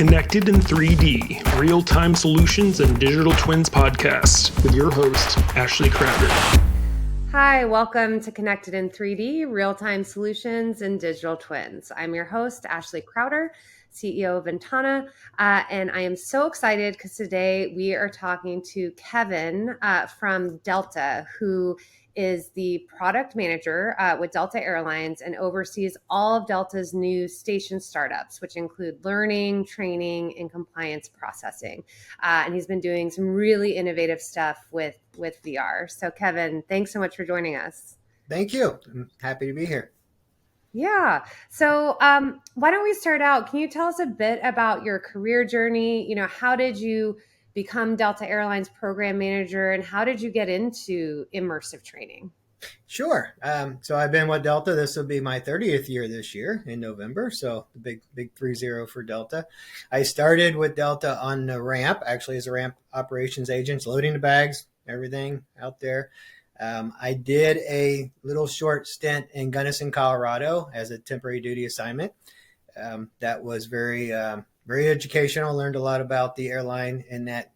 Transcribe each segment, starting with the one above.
Connected in 3D, Real-Time Solutions and Digital Twins podcast with your host, Ashley Crowder. Hi, welcome to Connected in 3D, Real-Time Solutions and Digital Twins. I'm your host, Ashley Crowder, CEO of Ventana, and I am so excited because today we are talking to Kevin from Delta, who is the product manager with Delta Airlines and oversees all of Delta's new station startups, which include learning, training, and compliance processing. And he's been doing some really innovative stuff with VR. So Kevin, thanks so much for joining us. Thank you. I'm happy to be here. Yeah. So why don't we start out? Can you tell us a bit about your career journey? You know, how did you become Delta Airlines program manager and how did you get into immersive training? Sure. So I've been with Delta. This will be my 30th year this year in November. So the big 30 for Delta. I started with Delta on the ramp, actually as a ramp operations agent, loading the bags, everything out there. I did a little short stint in Gunnison, Colorado as a temporary duty assignment. That was very educational. Learned a lot about the airline in that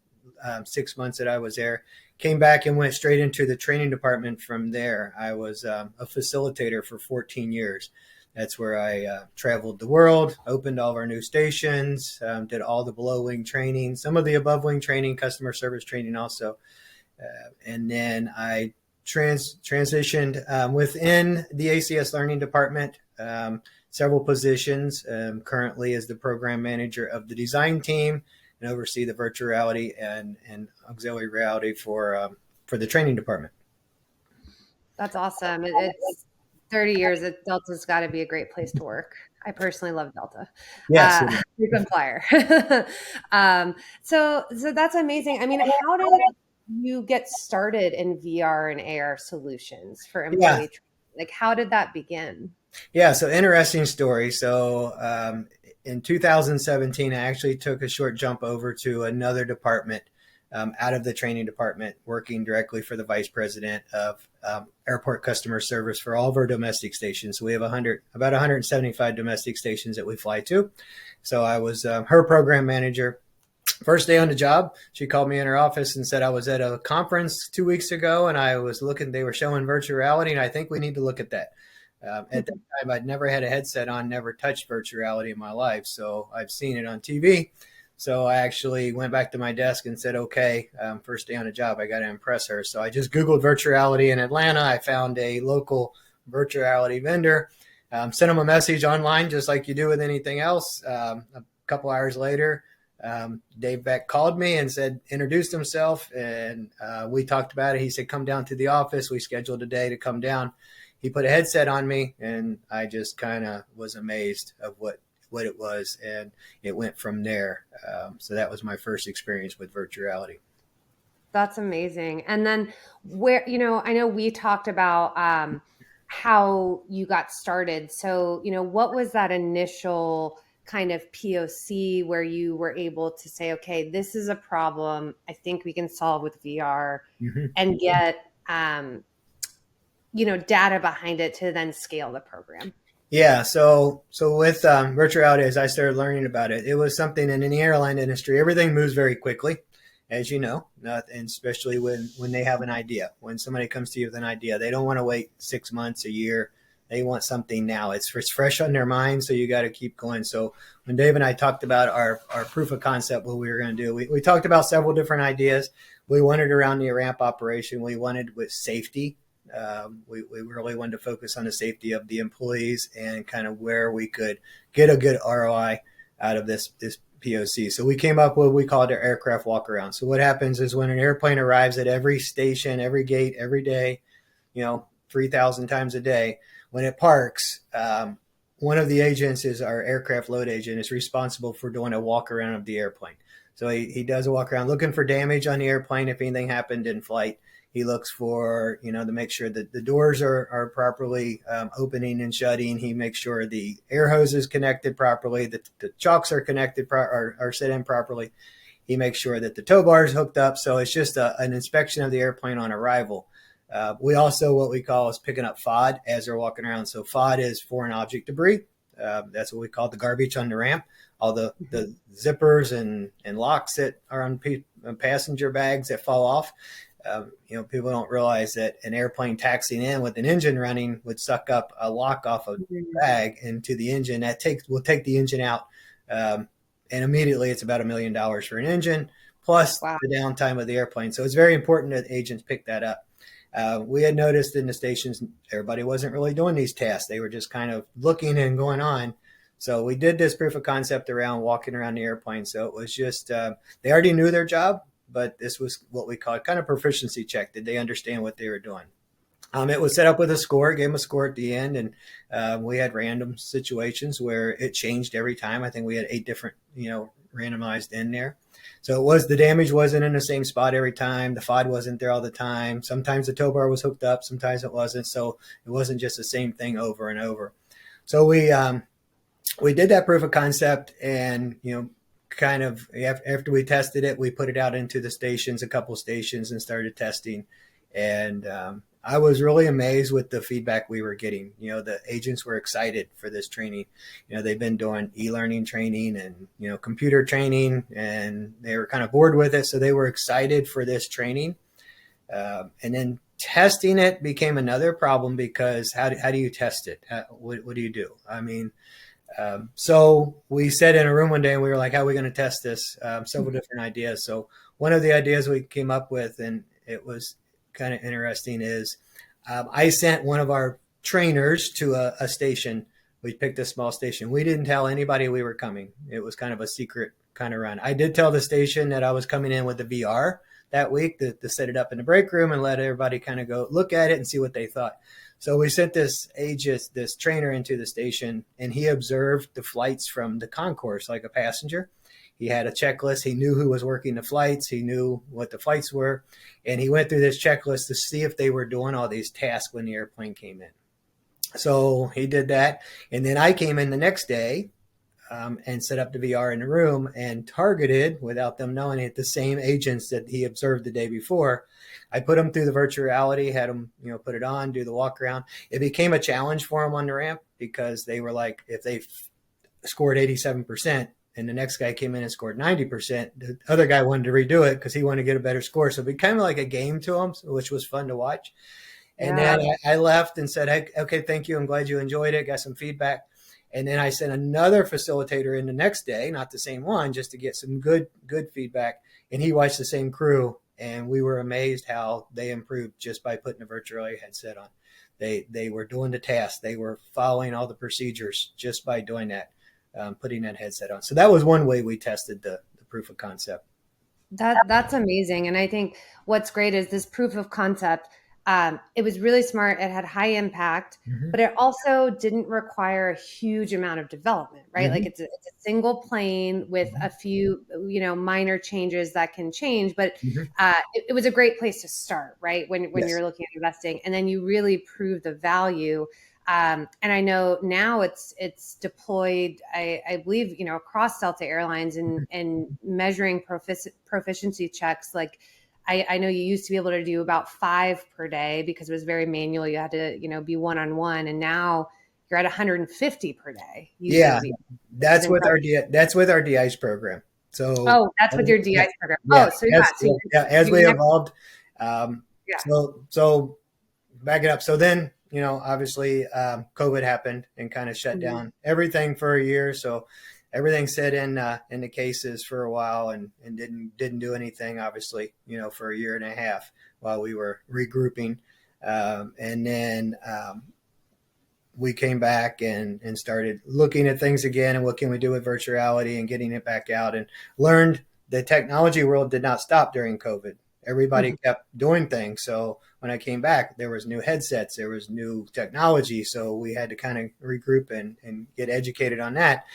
6 months that I was there. Came back and went straight into the training department from there. I was a facilitator for 14 years. That's where I traveled the world, opened all of our new stations, did all the below wing training, some of the above wing training, customer service training also. And then I transitioned within the ACS learning department, several positions, currently as the program manager of the design team and oversee the virtual reality and auxiliary reality for the training department. That's awesome. It's 30 years. Delta's got to be a great place to work. I personally love Delta. Yes. Frequent flyer. So that's amazing. I mean, how did you get started in VR and AR solutions for employee training? Like, how did that begin? Yeah, so interesting story. So in 2017, I actually took a short jump over to another department out of the training department, working directly for the vice president of airport customer service for all of our domestic stations. So we have about 175 domestic stations that we fly to. So I was her program manager. First day on the job, she called me in her office and said I was at a conference 2 weeks ago and I was looking, they were showing virtual reality and I think we need to look at that. At that time, I'd never had a headset on, never touched virtual reality in my life. So I've seen it on TV. So I actually went back to my desk and said, okay, first day on the job, I got to impress her. So I just Googled virtual reality in Atlanta. I found a local virtual reality vendor, sent them a message online, just like you do with anything else. A couple hours later, Dave Beck called me and said, introduced himself. And we talked about it. He said, come down to the office. We scheduled a day to come down. He put a headset on me and I just kind of was amazed of what it was. And it went from there. So that was my first experience with virtual reality. That's amazing. And then where, I know we talked about how you got started. So, what was that initial kind of POC where you were able to say, okay, this is a problem I think we can solve with VR and get, data behind it to then scale the program? Yeah. So with virtual reality, as I started learning about it, it was something in the airline industry, everything moves very quickly, as you know, and especially when they have an idea. When somebody comes to you with an idea, they don't want to wait 6 months, a year. They want something now. It's fresh on their mind, so you got to keep going. So when Dave and I talked about our proof of concept, what we were going to do, we talked about several different ideas. We wanted around the ramp operation. We wanted with safety. We really wanted to focus on the safety of the employees and kind of where we could get a good ROI out of this POC. So we came up with what we call it our aircraft walk around. So what happens is when an airplane arrives at every station, every gate, every day, 3,000 times a day, when it parks, one of the agents is our aircraft load agent is responsible for doing a walk around of the airplane. So he does a walk around looking for damage on the airplane if anything happened in flight. He looks for, to make sure that the doors are properly opening and shutting. He makes sure the air hose is connected properly, that the chocks are connected, are set in properly. He makes sure that the tow bar is hooked up. So it's just an inspection of the airplane on arrival. We also, what we call is picking up FOD as they're walking around. So FOD is foreign object debris. That's what we call the garbage on the ramp. all the zippers and locks that are on passenger bags that fall off. People don't realize that an airplane taxiing in with an engine running would suck up a lock off a bag into the engine. Will take the engine out, and immediately it's about $1 million for an engine plus Wow. the downtime of the airplane. So it's very important that agents pick that up. We had noticed in the stations, everybody wasn't really doing these tasks. They were just kind of looking and going on. So we did this proof of concept around walking around the airplane. So it was just, they already knew their job, but this was what we call kind of proficiency check. Did they understand what they were doing? It was set up with a score, gave them a score at the end. And we had random situations where it changed every time. I think we had 8 different, randomized in there. So the damage wasn't in the same spot every time. The FOD wasn't there all the time. Sometimes the tow bar was hooked up. Sometimes it wasn't. So it wasn't just the same thing over and over. So we did that proof of concept, and, kind of after we tested it, we put it out into the stations, a couple stations, and started testing. And I was really amazed with the feedback we were getting. The agents were excited for this training. They've been doing e-learning training and, computer training, and they were kind of bored with it. So they were excited for this training. And then testing it became another problem, because how do you test it? What do you do? I mean, so we sat in a room one day and we were like, how are we going to test this? Several different ideas. So one of the ideas we came up with, and it was kind of interesting, is I sent one of our trainers to a station. We picked a small station. We didn't tell anybody we were coming. It was kind of a secret kind of run. I did tell the station that I was coming in with the VR that week to set it up in the break room and let everybody kind of go look at it and see what they thought. So we sent this trainer into the station, and he observed the flights from the concourse like a passenger. He had a checklist. He knew who was working the flights. He knew what the flights were. And he went through this checklist to see if they were doing all these tasks when the airplane came in. So he did that. And then I came in the next day and set up the VR in the room and targeted, without them knowing it, the same agents that he observed the day before. I put them through the virtual reality, had them, put it on, do the walk around. It became a challenge for them on the ramp, because they were like, if they scored 87% and the next guy came in and scored 90%, the other guy wanted to redo it because he wanted to get a better score. So it became like a game to them, which was fun to watch. And then I left and said, hey, okay, thank you. I'm glad you enjoyed it. Got some feedback. And then I sent another facilitator in the next day, not the same one, just to get some good feedback. And he watched the same crew. And we were amazed how they improved just by putting a virtual reality headset on. They were doing the task. They were following all the procedures just by doing that, putting that headset on. So that was one way we tested the proof of concept. That's amazing. And I think what's great is this proof of concept. It was really smart. It had high impact, but it also didn't require a huge amount of development, right? Like it's a single plane with a few, minor changes that can change, but it was a great place to start, right? When you're looking at investing, and then you really prove the value. And I know now it's deployed, I believe, across Delta Airlines and measuring proficiency checks. Like, I know you used to be able to do about 5 per day because it was very manual. You had to, be one-on-one, and now you're at 150 per day. That's with our de-ice program. So that's with your de-ice program. As we evolved. So back it up. So then, obviously COVID happened and kind of shut down everything for a year. So everything sat in the cases for a while and didn't do anything, obviously, for a year and a half while we were regrouping. And then we came back and started looking at things again and what can we do with virtual reality and getting it back out, and learned the technology world did not stop during COVID. Everybody kept doing things. So when I came back, there was new headsets, there was new technology. So we had to kind of regroup and get educated on that.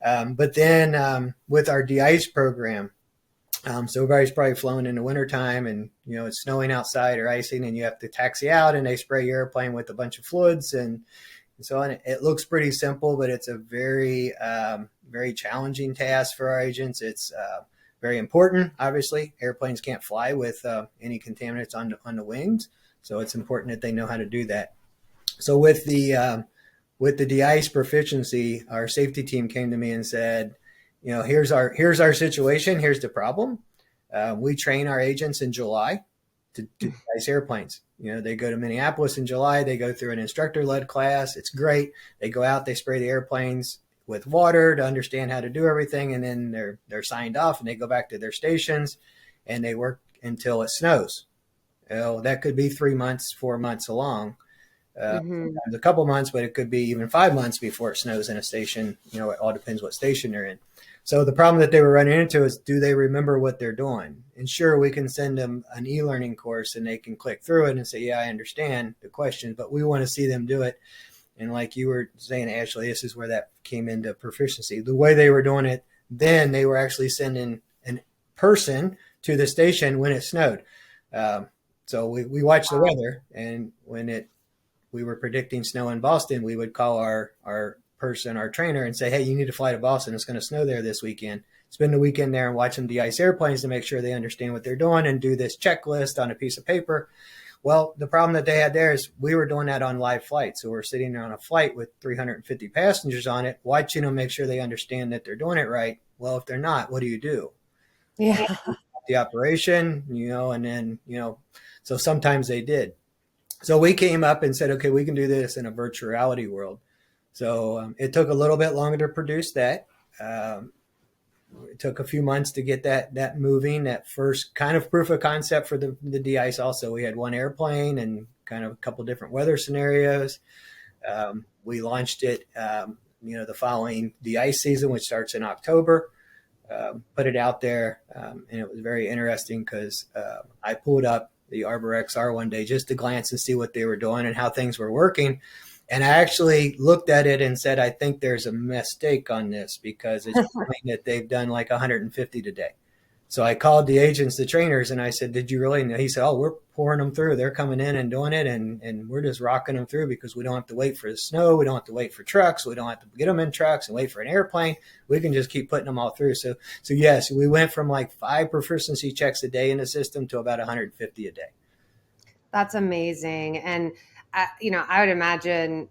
But then with our de-ice program, so everybody's probably flown in the wintertime and, it's snowing outside or icing and you have to taxi out and they spray your airplane with a bunch of fluids and so on. It looks pretty simple, but it's a very, very challenging task for our agents. It's very important. Obviously, airplanes can't fly with any contaminants on the wings. So it's important that they know how to do that. So with the de-ice proficiency, our safety team came to me and said, here's our situation. Here's the problem. We train our agents in July to de-ice airplanes. They go to Minneapolis in July. They go through an instructor-led class. It's great. They go out, they spray the airplanes with water to understand how to do everything, and then they're signed off, and they go back to their stations, and they work until it snows. That could be 3 months, 4 months along. Sometimes a couple months, but it could be even 5 months before it snows in a station. It all depends what station they're in. So the problem that they were running into is, do they remember what they're doing? And sure, we can send them an e-learning course and they can click through it and say, yeah, I understand the question, but we want to see them do it. And like you were saying, Ashley, this is where that came into proficiency. The way they were doing it then, they were actually sending a person to the station when it snowed. So we watched the weather, and when we were predicting snow in Boston, we would call our trainer, and say, hey, you need to fly to Boston. It's going to snow there this weekend. Spend the weekend there and watch them de-ice airplanes to make sure they understand what they're doing and do this checklist on a piece of paper. Well, the problem that they had there is we were doing that on live flight. So we're sitting there on a flight with 350 passengers on it, watching them make sure they understand that they're doing it right. Well, if they're not, what do you do? Yeah. The operation, and then, so sometimes they did. So we came up and said, okay, we can do this in a virtual reality world. So it took a little bit longer to produce that. It took a few months to get that moving, that first kind of proof of concept for the de-ice. Also, we had one airplane and kind of a couple different weather scenarios. We launched it, the following de-ice season, which starts in October. Put it out there, and it was very interesting because I pulled up the WebXR one day just to glance and see what they were doing and how things were working. And I actually looked at it and said, I think there's a mistake on this because it's showing that they've done like 150 today. So I called the agents, the trainers, and I said, did you really know? He said, oh, we're pouring them through. They're coming in and doing it, and we're just rocking them through because we don't have to wait for the snow. We don't have to wait for trucks. We don't have to get them in trucks and wait for an airplane. We can just keep putting them all through. So yes, we went from like 5 proficiency checks a day in the system to about 150 a day. That's amazing. And, I would imagine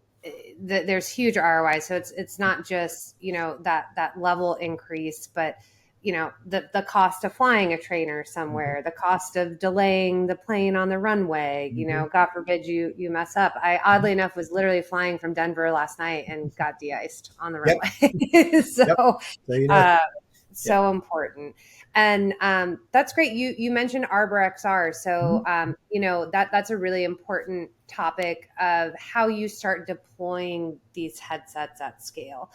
that there's huge ROI. So it's not just, that level increase, but, the cost of flying a trainer somewhere, the cost of delaying the plane on the runway, God forbid you mess up. I oddly enough was literally flying from Denver last night and got de-iced on the runway. So important. And that's great. You mentioned ArborXR. So, that's a really important topic of how you start deploying these headsets at scale.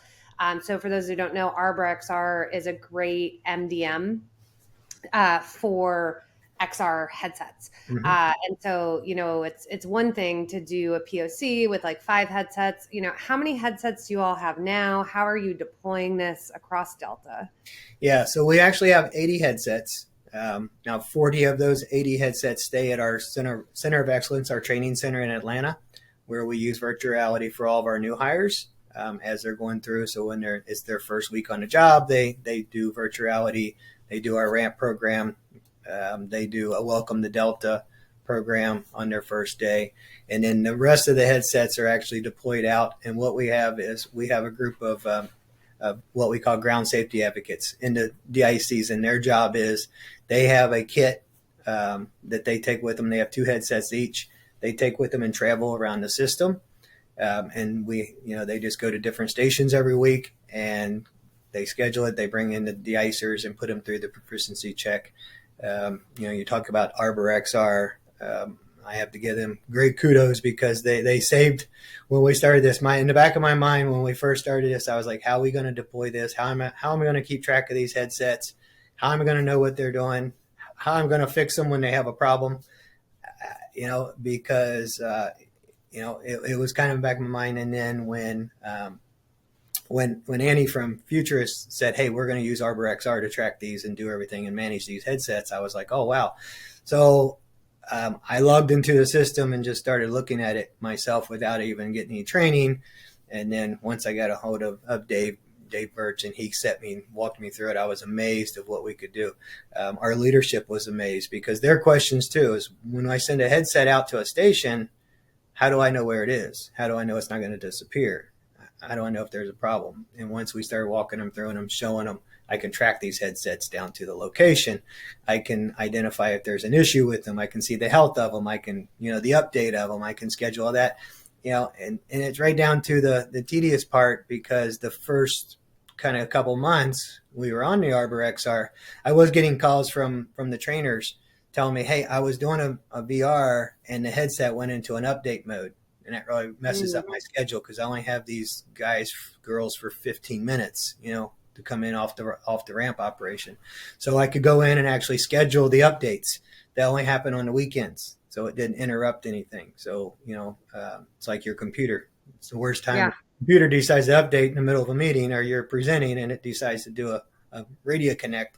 So for those who don't know, ArborXR is a great MDM for XR headsets. And so, it's one thing to do a POC with like 5 headsets. How many headsets do you all have now? How are you deploying this across Delta? Yeah, so we actually have 80 headsets. Now 40 of those 80 headsets stay at our Center of Excellence, our training center in Atlanta, where we use virtual reality for all of our new hires as they're going through. So when it's their first week on the job, they do virtual reality. They do our ramp program. They do a Welcome to Delta program on their first day. And then the rest of the headsets are actually deployed out. And what we have is we have a group of what we call ground safety advocates in the de-ice season. Their job is they have a kit that they take with them. They have 2 headsets each. They take with them and travel around the system. And they just go to different stations every week and they schedule it. They bring in the de-icers and put them through the proficiency check. You talk about ArborXR. I have to give them great kudos because they saved when we started this. In the back of my mind, when we first started this, I was like, how are we going to deploy this? How am I going to keep track of these headsets? How am I going to know what they're doing? How I'm going to fix them when they have a problem? Because it was kind of back in my mind. And then when Annie from Futurist said, hey, we're going to use ArborXR to track these and do everything and manage these headsets, I was like, oh, wow. So I logged into the system and just started looking at it myself without even getting any training. And then once I got a hold of Dave Birch, and he walked me through it, I was amazed of what we could do. Our leadership was amazed because their questions too is, when I send a headset out to a station, how do I know where it is? How do I know it's not going to disappear? How do I know if there's a problem? And once we started walking them through and I'm showing them I can track these headsets down to the location. I can identify if there's an issue with them. I can see the health of them. I can, the update of them. I can schedule all that, and it's right down to the tedious part, because the first kind of couple months we were on the WebXR, I was getting calls from the trainers telling me, hey, I was doing a VR and the headset went into an update mode. And that really messes up my schedule, because I only have these girls for 15 minutes, to come in off the ramp operation. So I could go in and actually schedule the updates that only happen on the weekends, so it didn't interrupt anything. So, it's like your computer. It's the worst time. Yeah. The computer decides to update in the middle of a meeting, or you're presenting and it decides to do a radio connect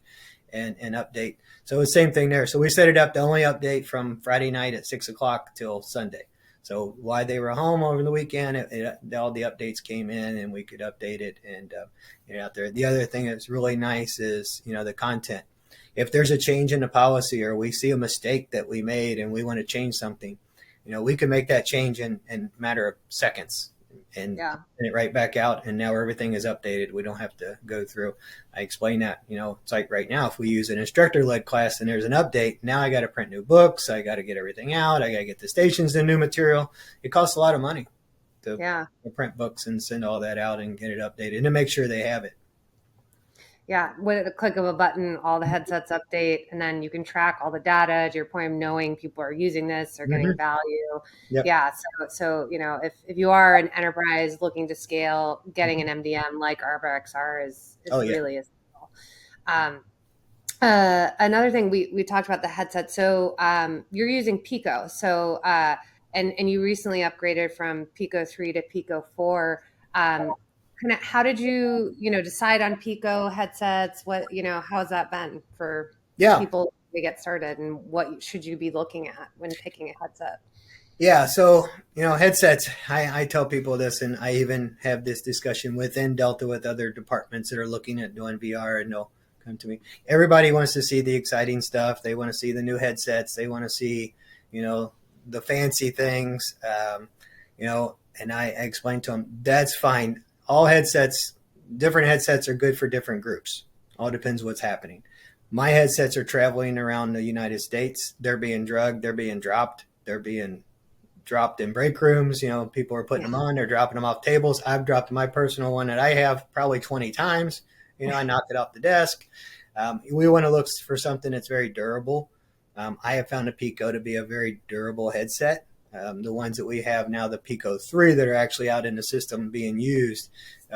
and update. So it's the same thing there. So we set it up to only update from Friday night at 6:00 till Sunday. So while they were home over the weekend, all the updates came in and we could update it and get out there. The other thing that's really nice is, the content. If there's a change in the policy, or we see a mistake that we made and we want to change something, we can make that change in a matter of seconds and send it right back out. And now everything is updated. We don't have to go through. I explain that, it's like right now, if we use an instructor-led class and there's an update, now I got to print new books. I got to get everything out. I got to get the stations the new material. It costs a lot of money to print books and send all that out and get it updated and to make sure they have it. Yeah, with the click of a button, all the headsets update, and then you can track all the data, to your point of knowing people are using this or getting value. Yep. Yeah, so if you are an enterprise looking to scale, getting an MDM like WebXR is really essential. Another thing, we talked about the headset. So you're using Pico. So and you recently upgraded from Pico 3 to Pico 4. How did you decide on Pico headsets? What how has that been for people to get started, and what should you be looking at when picking a headset? Yeah, so headsets. I tell people this, and I even have this discussion within Delta with other departments that are looking at doing VR, and they'll come to me. Everybody wants to see the exciting stuff. They want to see the new headsets. They want to see the fancy things. And I explained to them, that's fine. All different headsets are good for different groups. All depends what's happening. My headsets are traveling around the United States. They're being drugged. They're being dropped. They're being dropped in break rooms. People are putting them on. They're dropping them off tables. I've dropped my personal one that I have probably 20 times. I knocked it off the desk. We want to look for something that's very durable. I have found the Pico to be a very durable headset. The ones that we have now, the Pico 3 that are actually out in the system being used,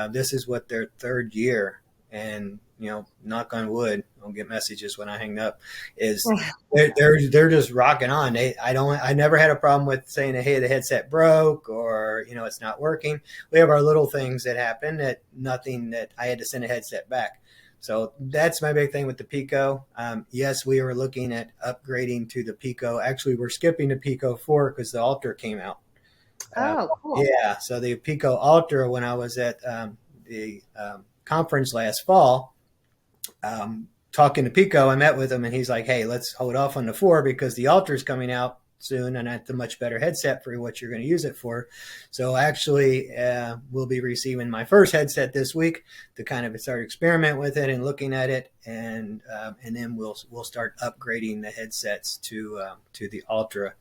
this is what their third year, and knock on wood, I'll get messages when I hang up, is they're just rocking on. I never had a problem with saying, hey, the headset broke, or it's not working. We have our little things that happen, that nothing that I had to send a headset back. So that's my big thing with the Pico. Yes, we were looking at upgrading to the Pico. Actually, we're skipping the Pico 4 because the Ultra came out. Cool. Yeah, so the Pico Ultra, when I was at the conference last fall, talking to Pico, I met with him, and he's like, hey, let's hold off on the 4 because the Ultra is coming out soon, and that's a much better headset for what you're going to use it for. So actually, we'll be receiving my first headset this week to kind of start experiment with it and looking at it, and then we'll start upgrading the headsets to the Ultra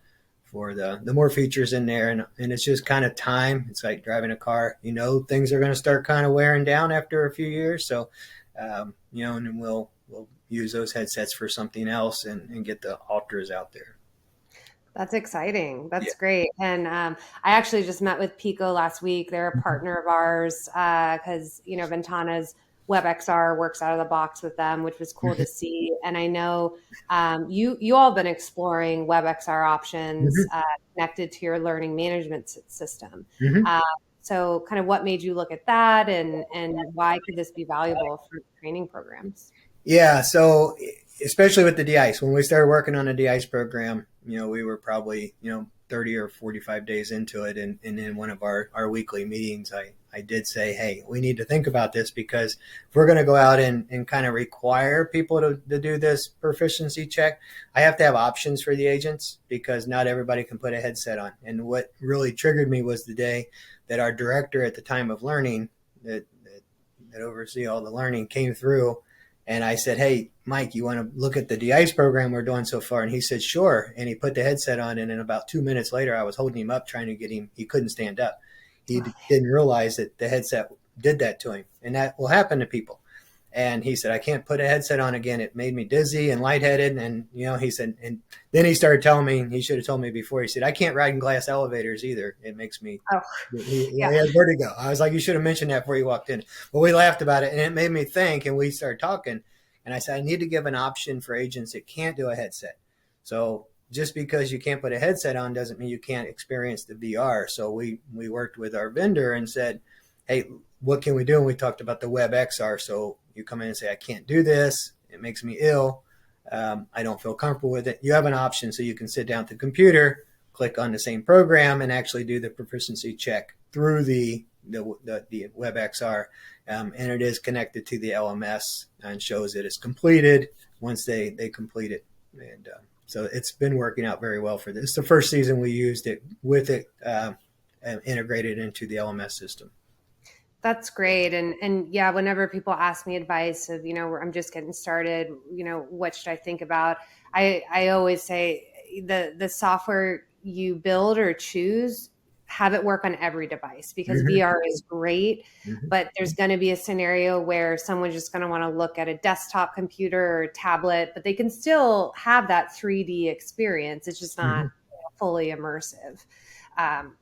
for the more features in there, and it's just kind of time. It's like driving a car. Things are going to start kind of wearing down after a few years. So, and then we'll use those headsets for something else and get the Ultras out there. That's exciting. That's great. And I actually just met with Pico last week. They're a partner of ours because, Ventana's WebXR works out of the box with them, which was cool to see. And I know you all have been exploring WebXR options connected to your learning management system. So kind of what made you look at that, and why could this be valuable for training programs? Yeah, so especially with the de-ice, when we started working on the de-ice program, we were probably, 30 or 45 days into it. And in one of our weekly meetings, I did say, hey, we need to think about this, because if we're going to go out and kind of require people to do this proficiency check, I have to have options for the agents, because not everybody can put a headset on. And what really triggered me was the day that our director at the time of learning that oversee all the learning came through And I said, hey, Mike, you want to look at the de-ice program we're doing so far? And he said, sure. And he put the headset on. And then about 2 minutes later, I was holding him up, trying to get him. He couldn't stand up. He didn't realize that the headset did that to him. And that will happen to people. And he said, I can't put a headset on again. It made me dizzy and lightheaded. And, he said, and then he started telling me, he should have told me before, he said, I can't ride in glass elevators either. It makes me, he has vertigo. I was like, you should have mentioned that before you walked in. But we laughed about it, and it made me think, and we started talking. And I said, I need to give an option for agents that can't do a headset. So just because you can't put a headset on doesn't mean you can't experience the VR. So we worked with our vendor and said, hey, what can we do? And we talked about the WebXR. So you come in and say, I can't do this. It makes me ill. I don't feel comfortable with it. You have an option, so you can sit down at the computer, click on the same program, and actually do the proficiency check through the WebXR. And it is connected to the LMS and shows that it's completed once they complete it. And so it's been working out very well for this. It's the first season we used it with it integrated into the LMS system. That's great. And yeah, whenever people ask me advice of, I'm just getting started, what should I think about? I always say the software you build or choose, have it work on every device, because VR is great, but there's going to be a scenario where someone's just going to want to look at a desktop computer or tablet, but they can still have that 3D experience. It's just not fully immersive. Well,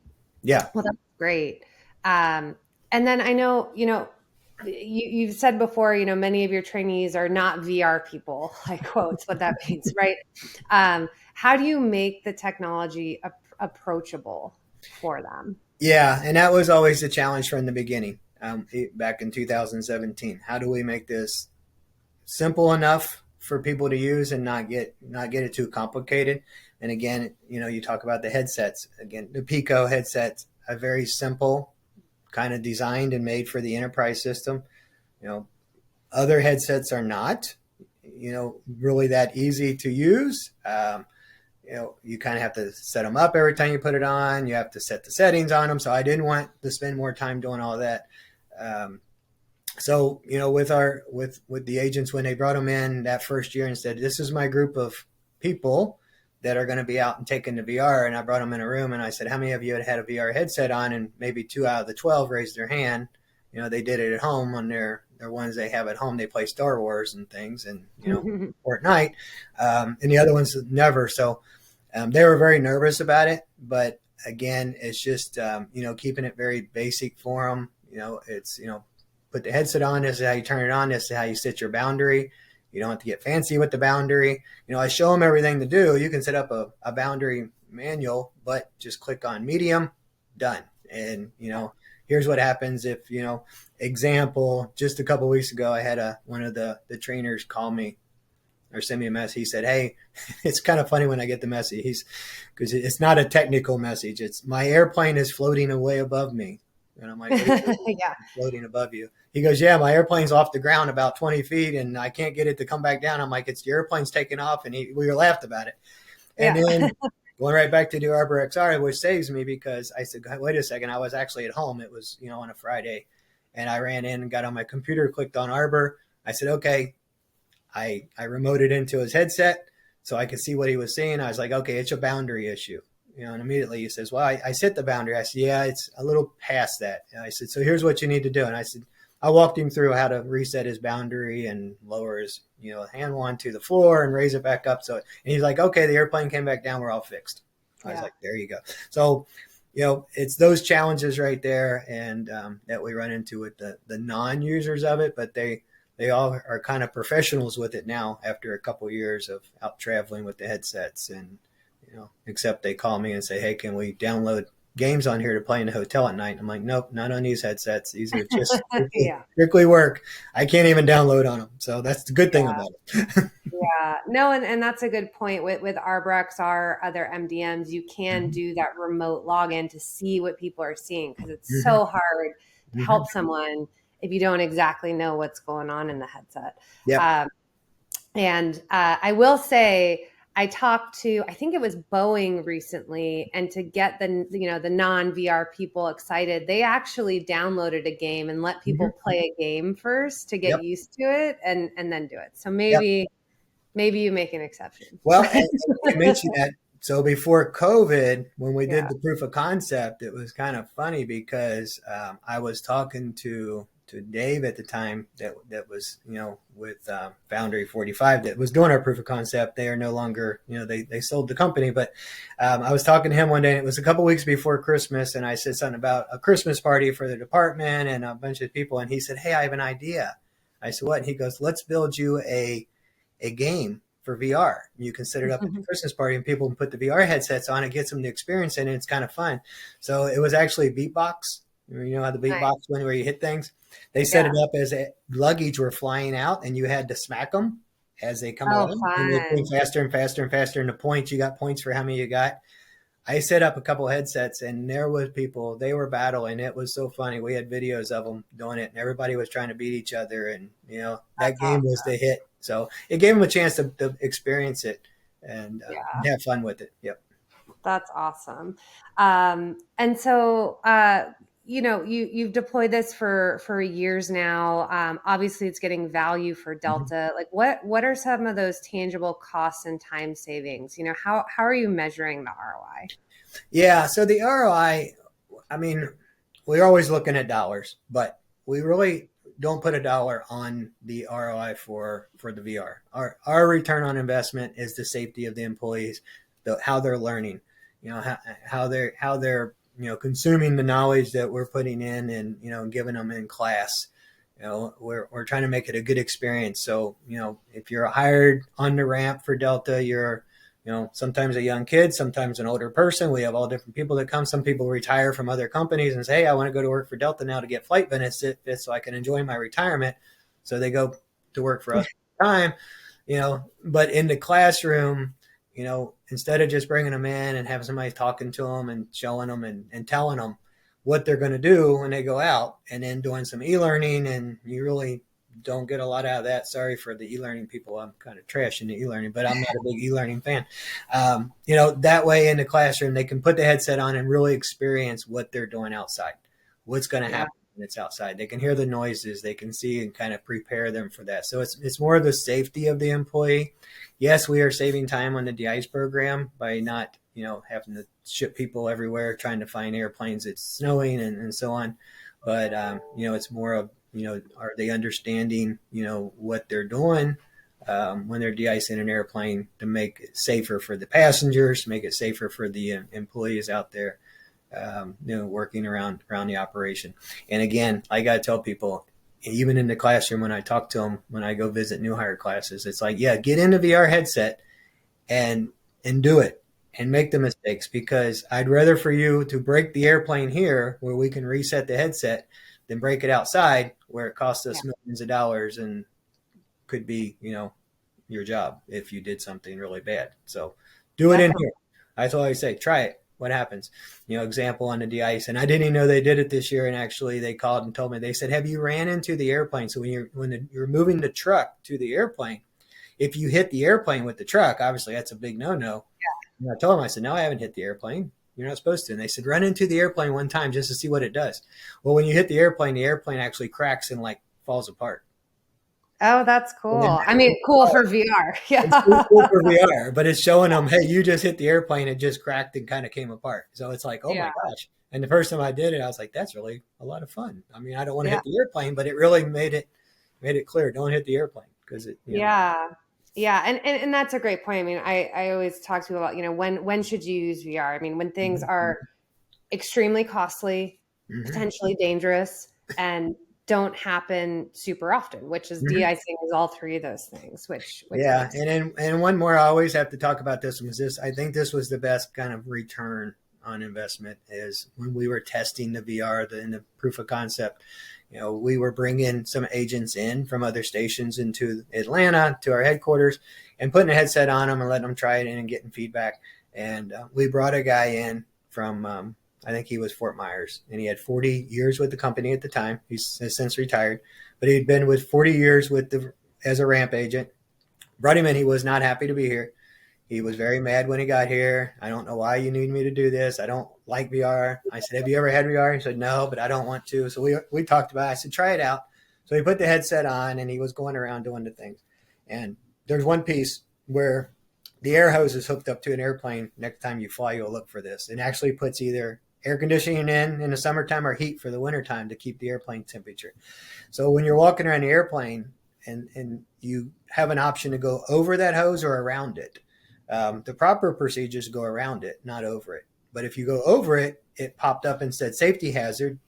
that's great. And then I know, you've said before, many of your trainees are not VR people, like quotes, what that means, right? How do you make the technology approachable for them? Yeah, and that was always the challenge from the beginning, back in 2017. How do we make this simple enough for people to use and not get it too complicated? And again, you talk about the headsets. Again, the Pico headsets are very simple, kind of designed and made for the enterprise system. Other headsets are not, really that easy to use. You kind of have to set them up every time you put it on. You have to set the settings on them. So I didn't want to spend more time doing all that. So, with the agents, when they brought them in that first year and said, this is my group of people that are going to be out and taking the VR. And I brought them in a room and I said, how many of you had a VR headset on? And maybe 2 out of the 12 raised their hand. They did it at home on their ones they have at home. They play Star Wars and things and, Fortnite. And the other ones never. So they were very nervous about it. But again, it's just, keeping it very basic for them. It's, put the headset on. This is how you turn it on. This is how you set your boundary. You don't have to get fancy with the boundary. I show them everything to do. You can set up a boundary manual, but just click on medium, done. And, here's what happens if, example, just a couple of weeks ago, I had one of the trainers call me or send me a message. He said, hey, it's kind of funny when I get the message. Because it's not a technical message. It's my airplane is floating away above me. And I'm like, yeah, floating above you. He goes, yeah, my airplane's off the ground about 20 feet and I can't get it to come back down. I'm like, it's the airplane's taking off. And we were laughed about it. And then going right back to the Arbor XR, which saves me because I said, wait a second, I was actually at home. It was, on a Friday. And I ran in and got on my computer, clicked on Arbor. I said, okay, I remoted into his headset so I could see what he was seeing. I was like, okay, it's a boundary issue. And immediately he says, well, I set the boundary. I said, yeah, it's a little past that. And I said, so here's what you need to do. And I said, I walked him through how to reset his boundary and lower his, hand one to the floor and raise it back up. So, and he's like, okay, the airplane came back down. We're all fixed. I was like, there you go. So, it's those challenges right there. And that we run into with the non-users of it, but they all are kind of professionals with it now after a couple of years of out traveling with the headsets. And, except they call me and say, hey, can we download games on here to play in the hotel at night? I'm like, nope, not on these headsets. These are just strictly work. I can't even download on them. So that's the good thing about it. No, and that's a good point. With Arbor XR, other MDMs, you can do that remote login to see what people are seeing, because it's so hard to help someone if you don't exactly know what's going on in the headset. And I will say, I talked to, I think it was Boeing recently, and to get the non VR people excited, they actually downloaded a game and let people play a game first to get Yep. used to it, and then do it. So Yep. maybe you make an exception. Well, and you mentioned that. So before COVID, when we did Yeah. the proof of concept, it was kind of funny because I was talking to Dave at the time that was, with Foundry 45 that was doing our proof of concept. They are no longer, they sold the company, but I was talking to him one day, and it was a couple weeks before Christmas, and I said something about a Christmas party for the department and a bunch of people, and he said, "Hey, I have an idea." I said, "What?" And he goes, "Let's build you a game for VR. You can set it up at the Christmas party, and people can put the VR headsets on. It gets them the experience, and it's kind of fun." So it was actually beatbox. You know how the beatbox went where you hit things? They set it up as luggage were flying out, and you had to smack them as they come along. Fun. And they came faster and faster and faster. And the points, you got points for how many you got. I set up a couple headsets, and there was people, they were battling. It was so funny. We had videos of them doing it, and everybody was trying to beat each other. And, that game was the hit. So it gave them a chance to experience it and have fun with it. Yep. That's awesome. And so, you've deployed this for years now. Obviously it's getting value for Delta. Like what are some of those tangible costs and time savings? How are you measuring the ROI? Yeah. So the ROI, I mean, we're always looking at dollars, but we really don't put a dollar on the ROI for the VR. Our return on investment is the safety of the employees, how they're learning, how they're consuming the knowledge that we're putting in and giving them in class. We're trying to make it a good experience. So if you're hired on the ramp for Delta, you're sometimes a young kid, sometimes an older person. We have all different people that come. Some people retire from other companies and say, "Hey, I want to go to work for Delta now to get flight benefits so I can enjoy my retirement." So they go to work for us all the time, but in the classroom, instead of just bringing them in and having somebody talking to them and showing them and telling them what they're going to do when they go out, and then doing some e-learning, and you really don't get a lot out of that. Sorry for the e-learning people. I'm kind of trash in the e-learning, but I'm not a big e-learning fan. That way in the classroom, they can put the headset on and really experience what they're doing outside, what's going to happen when it's outside. They can hear the noises, they can see and kind of prepare them for that. So it's more of the safety of the employee. Yes, we are saving time on the de-ice program by not, having to ship people everywhere, trying to find airplanes. It's snowing and so on. But, it's more of, are they understanding, what they're doing when they're de-icing an airplane to make it safer for the passengers, to make it safer for the employees out there, working around the operation. And again, I got to tell people, even in the classroom, when I talk to them, when I go visit new hire classes, it's like, get in the VR headset and do it and make the mistakes, because I'd rather for you to break the airplane here where we can reset the headset than break it outside where it costs us millions of dollars and could be, your job if you did something really bad. So do it in here. That's all I say. Try it. What happens? Example on the de-ice. And I didn't even know they did it this year. And actually they called and told me, they said, "Have you ran into the airplane?" So when you're moving the truck to the airplane, if you hit the airplane with the truck, obviously that's a big no-no. And I told them, I said, "No, I haven't hit the airplane. You're not supposed to." And they said, "Run into the airplane one time just to see what it does." Well, when you hit the airplane actually cracks and falls apart. Oh, that's cool. I mean, cool for VR. Yeah. It's cool for VR, but it's showing them, hey, you just hit the airplane, it just cracked and kind of came apart. So it's like, oh my gosh. And the first time I did it, I was like, that's really a lot of fun. I mean, I don't want to hit the airplane, but it really made it clear. Don't hit the airplane because it. Yeah. And that's a great point. I mean, I always talk to people about, when should you use VR? I mean, when things are extremely costly, potentially dangerous, and don't happen super often, which is de-icing is all three of those things, which and one more, I always have to talk about this one, is I think this was the best kind of return on investment, is when we were testing the VR in the proof of concept. We were bringing some agents in from other stations into Atlanta to our headquarters and putting a headset on them and letting them try it in and getting feedback. And we brought a guy in from I think he was Fort Myers, and he had 40 years with the company at the time. He's has since retired, but he'd been with 40 years as a ramp agent. Brought him in. He was not happy to be here. He was very mad when he got here. I don't know why you need me to do this. I don't like VR. I said, have you ever had VR? He said, no, but I don't want to. So we talked about it. I said, try it out. So he put the headset on and he was going around doing the things. And there's one piece where the air hose is hooked up to an airplane. Next time you fly, you'll look for this. It actually puts either air conditioning in the summertime or heat for the wintertime to keep the airplane temperature. So when you're walking around the airplane and you have an option to go over that hose or around it, the proper procedures go around it, not over it. But if you go over it, it popped up and said safety hazard.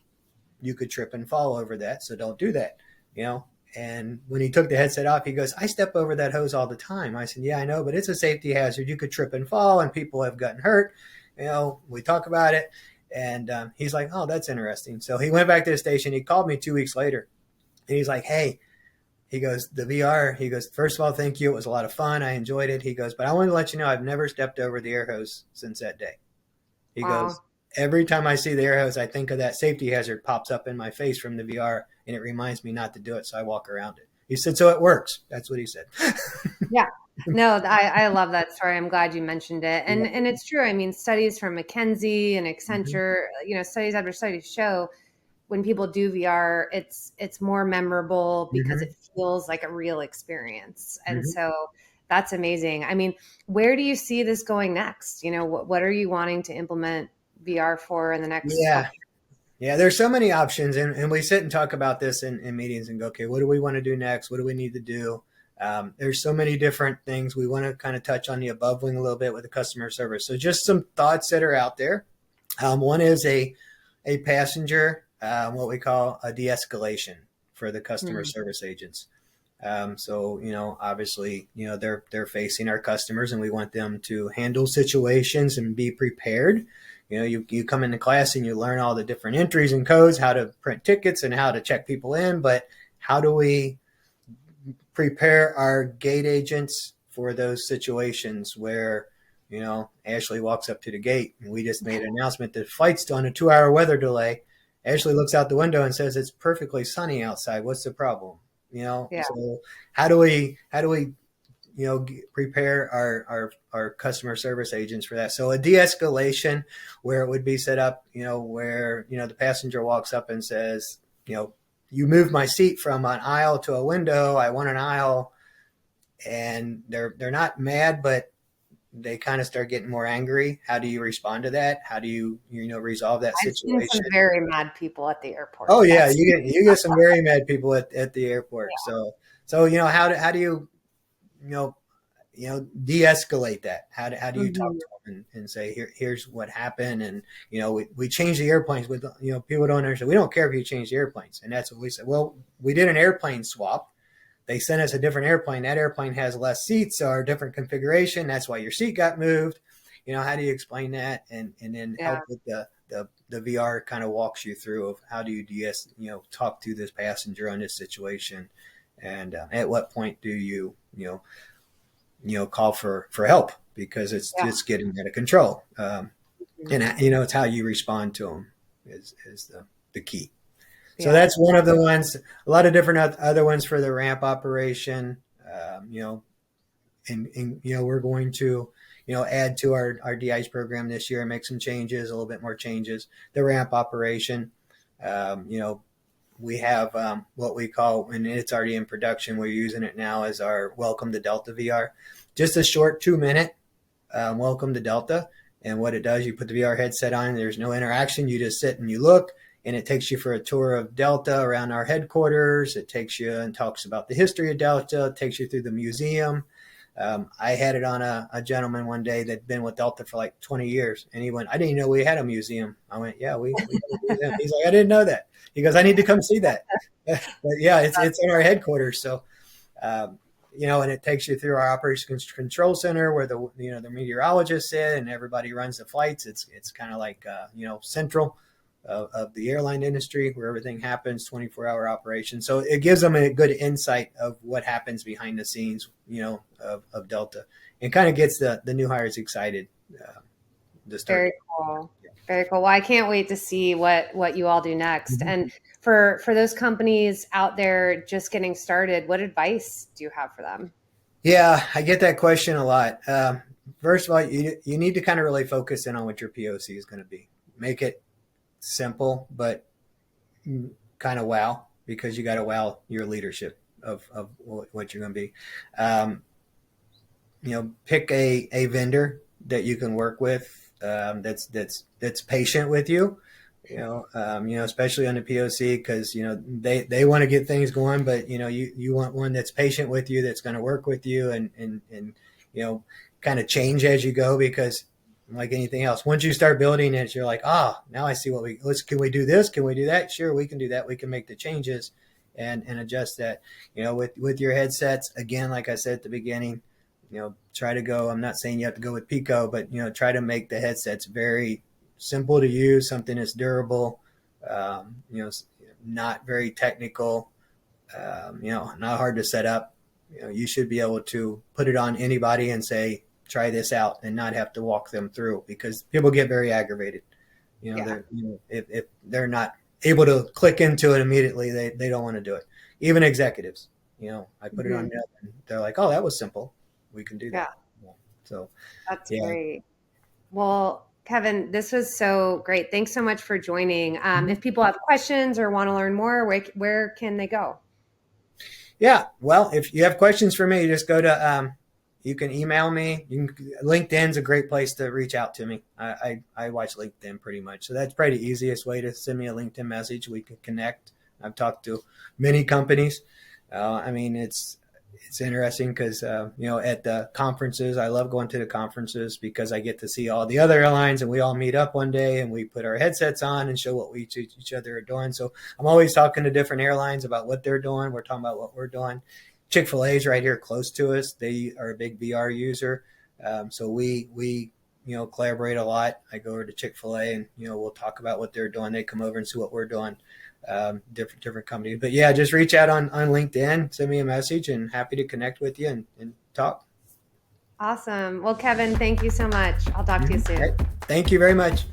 You could trip and fall over that. So don't do that, you know? And when he took the headset off, he goes, I step over that hose all the time. I said, yeah, I know, but it's a safety hazard. You could trip and fall and people have gotten hurt. You know, we talk about it. And he's like, oh, that's interesting. So he went back to the station. He called me 2 weeks later and he's like, hey, he goes, the VR, he goes, first of all, thank you. It was a lot of fun. I enjoyed it. He goes, but I want to let you know I've never stepped over the air hose since that day. He Wow. goes, every time I see the air hose, I think of that safety hazard pops up in my face from the VR and it reminds me not to do it. So I walk around it. He said, so it works. That's what he said. Yeah. No, I love that story. I'm glad you mentioned it. Yeah. And it's true. I mean, studies from McKinsey and Mm-hmm. Accenture, studies after studies show when people do VR, it's more memorable because Mm-hmm. it feels like a real experience. And Mm-hmm. so that's amazing. I mean, where do you see this going next? What are you wanting to implement VR for in the next Yeah. couple? Yeah, there's so many options, and we sit and talk about this in meetings and go, okay, what do we want to do next? What do we need to do? There's so many different things. We want to kind of touch on the above wing a little bit with the customer service. So just some thoughts that are out there. One is a passenger, what we call a de-escalation for the customer Hmm. service agents. So obviously, they're facing our customers, and we want them to handle situations and be prepared. You come into class and you learn all the different entries and codes, how to print tickets and how to check people in. But how do we prepare our gate agents for those situations where, Ashley walks up to the gate and we just made an announcement that the flight's on a 2-hour weather delay. Ashley looks out the window and says, it's perfectly sunny outside. What's the problem? Yeah. So how do we prepare our customer service agents for that? So a de-escalation where it would be set up, where, the passenger walks up and says, you moved my seat from an aisle to a window. I want an aisle. And they're not mad, but they kind of start getting more angry. How do you respond to that? How do you resolve that I've seen some situation? very mad people at the airport. Oh yeah, That's you get some very mad people at the airport. So how do you de-escalate that? How do you talk Mhm. to them and say, here's what happened? And, we changed the airplanes with, people don't understand. We don't care if you change the airplanes. And that's what we said. Well, we did an airplane swap. They sent us a different airplane. That airplane has less seats or a different configuration. That's why your seat got moved. How do you explain that? And then Yeah. help with the VR kind of walks you through of how do you talk to this passenger on this situation. And at what point do call for help because Yeah. it's getting out of control. Mhm. And it's how you respond to them is the key. So Yeah. that's one of the ones. A lot of different other ones for the ramp operation. And we're going to add to our DI's program this year and make some changes, a little bit more changes. The ramp operation. We have what we call, and it's already in production. We're using it now as our Welcome to Delta VR. Just a short 2-minute Welcome to Delta. And what it does, you put the VR headset on, there's no interaction. You just sit and you look, and it takes you for a tour of Delta around our headquarters. It takes you and talks about the history of Delta. It takes you through the museum. I had it on a gentleman one day that'd been with Delta for like 20 years. And he went, I didn't know we had a museum. I went, yeah, we have a museum. He's like, I didn't know that. He goes, I need to come see that. But yeah, it's in our headquarters. So, and it takes you through our operations control center where the meteorologists sit and everybody runs the flights. It's kind of like, central of the airline industry where everything happens, 24-hour operation. So it gives them a good insight of what happens behind the scenes, of Delta, and kind of gets the new hires excited to start. Very cool. Very cool. Well, I can't wait to see what you all do next. Mhm. And for those companies out there just getting started, what advice do you have for them? Yeah, I get that question a lot. First of all, you need to kind of really focus in on what your POC is going to be. Make it simple, but kind of wow, because you got to wow your leadership of what you're going to be. Um, Pick a vendor that you can work with, that's patient with you. Especially on the POC, because they want to get things going, but you want one that's patient with you, that's going to work with you, and kind of change as you go, because like anything else, once you start building it, you're like, now I see can we do this? Can we do that? Sure, we can do that. We can make the changes and adjust that. With your headsets, again, like I said at the beginning, try to go. I'm not saying you have to go with Pico, but try to make the headsets very simple to use, something that's durable, not very technical, not hard to set up. You should be able to put it on anybody and say, try this out, and not have to walk them through, because people get very aggravated. If they're not able to click into it immediately, they don't want to do it. Even executives, I put it on them, and they're like, oh, that was simple. We can do that. Yeah. So that's great. Well, Kevin, this was so great. Thanks so much for joining. If people have questions or want to learn more, where can they go? Yeah. Well, if you have questions for me, just go to, you can email me. LinkedIn's a great place to reach out to me. I watch LinkedIn pretty much. So that's probably the easiest way to send me a LinkedIn message. We can connect. I've talked to many companies. It's interesting because, at the conferences, I love going to the conferences because I get to see all the other airlines, and we all meet up one day and we put our headsets on and show what each other are doing. So I'm always talking to different airlines about what they're doing. We're talking about what we're doing. Chick-fil-A is right here close to us. They are a big VR user. So we collaborate a lot. I go over to Chick-fil-A and, we'll talk about what they're doing. They come over and see what we're doing. Different companies, but yeah, just reach out on LinkedIn, send me a message, and happy to connect with you and talk. Awesome. Well, Kevin, thank you so much. I'll talk to you soon. Thank you very much.